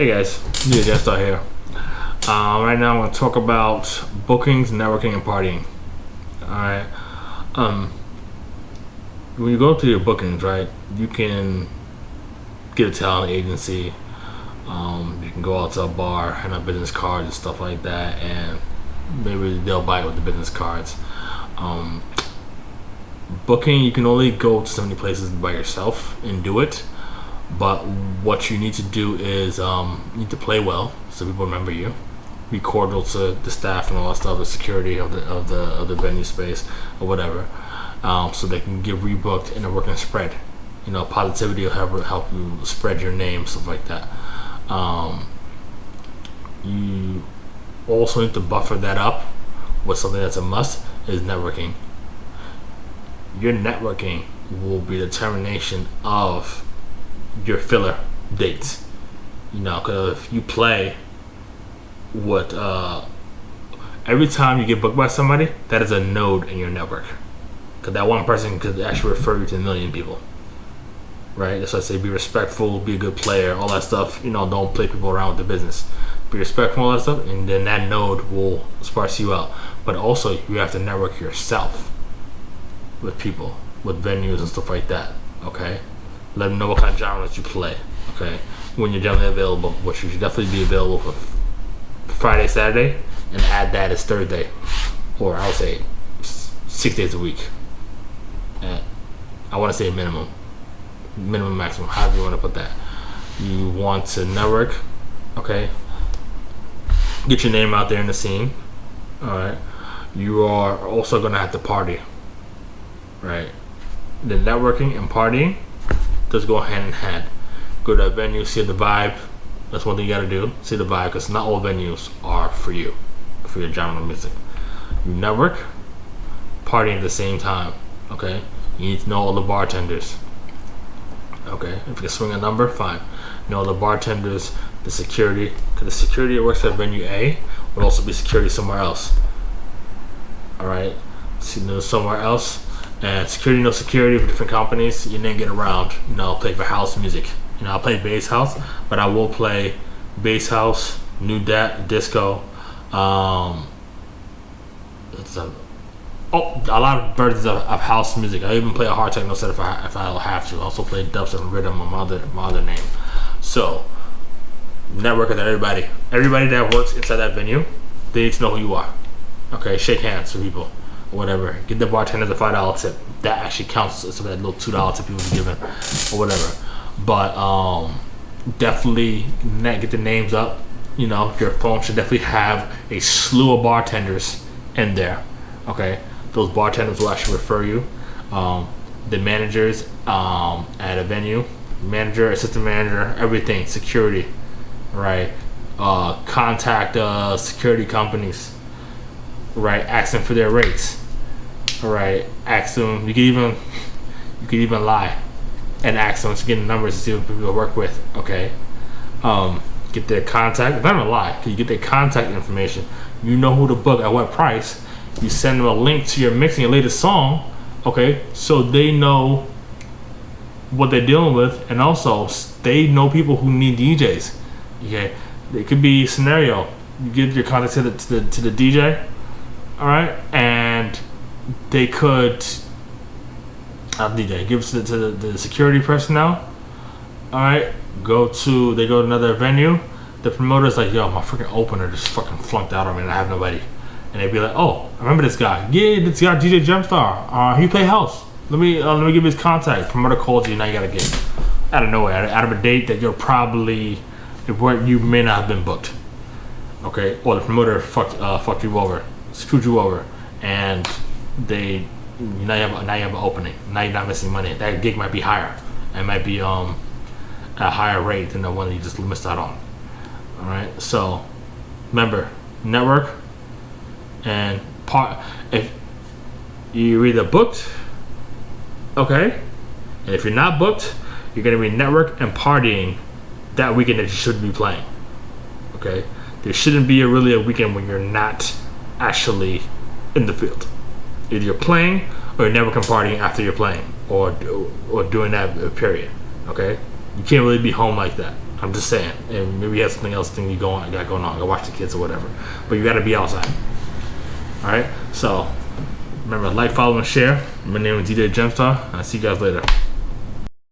Hey guys, New Guest Star here. Right now I'm going to talk about bookings, networking, and partying. Alright. When you go to your bookings, right, you can get a talent agency. You can go out to a bar, hand out business cards and stuff like that, and maybe they'll buy it with the business cards. Booking, you can only go to so many places by yourself and do it. But what you need to do is you need to play well so people remember you. Be cordial to the staff and all that stuff, the security of the venue space or whatever, so they can get rebooked and the work can spread. You know, positivity will help you spread your name, stuff like that. You also need to buffer that up with something that's a must is networking. Your networking will be the determination of your filler dates. You know, because if you play what every time you get booked by somebody, that is a node in your network, because that one person could actually refer you to a million people, right? That's why I say be respectful, be a good player, all that stuff. You know, don't play people around with the business. Be respectful, all that stuff, and then that node will sparse you out. But also you have to network yourself with people, with venues and stuff like that. Okay, let them know what kind of genres you play. Okay, when you're generally available, which you should definitely be available for Friday, Saturday, and add that as Thursday, or I would say 6 days a week. I want to say minimum, maximum, however you want to put that. You want to network, okay? Get your name out there in the scene. All right. You are also gonna have to party, right? The networking and partying does go hand in hand. Go to a venue, see the vibe. That's one thing you gotta do. See the vibe, because not all venues are for you, for your genre of music. You network, party at the same time. Okay. You need to know all the bartenders. Okay. If you can swing a number, fine. Know the bartenders, the security, because the security that works at venue A would also be security somewhere else. All right. So somewhere else. And security, no security for different companies. You didn't get around. You know, play for house music. You know, I'll play bass house, but I will play bass house, new disco. A lot of versions of house music. I even play a hard techno set if I have to. I also play dubstep and rhythm on my other name. So, network with everybody. Everybody that works inside that venue, they need to know who you are. Okay, shake hands with people. Whatever, get the bartenders a $5 tip. That actually counts as some of that little $2 tip people be given, or whatever. But definitely get the names up. You know, your phone should definitely have a slew of bartenders in there. Okay, those bartenders will actually refer you. The managers at a venue, manager, assistant manager, everything, security, right? Contact security companies, right? Ask them for their rates. All right, ask them. You could even lie and ask them to get the numbers to see what people work with. Okay, get their contact. If I'm gonna lie, you get their contact information. You know who to book at what price. You send them a link to your mixing your latest song. Okay, so they know what they're dealing with, and also they know people who need DJs. Okay, it could be a scenario. You give your contact to the DJ. All right, and they could DJ give it to the security personnel. All right, they go to another venue. The promoter's like, yo, my freaking opener just fucking flunked out on me and I have nobody. And they'd be like, oh, I remember this guy. Yeah, this guy DJ Jumpstar. He play house. Let me give you his contact. Promoter calls you, now you got a gig out of nowhere, out of a date that you may not have been booked. Okay, or the promoter fucked you over, screwed you over, and now you have an opening. Now you're not missing money. That gig might be higher. It might be a higher rate than the one that you just missed out on. All right. So remember, network and if you're either booked, okay, and if you're not booked, you're gonna be network and partying that weekend that you should be playing. Okay. There shouldn't be really a weekend when you're not actually in the field. Either you're playing or you're networking partying after you're playing or during that period. Okay, you can't really be home like that. I'm just saying. And maybe you have something else you got going on. Go watch the kids or whatever. But you got to be outside. All right. So remember, like, follow, and share. My name is DJ Gemstar. I'll see you guys later.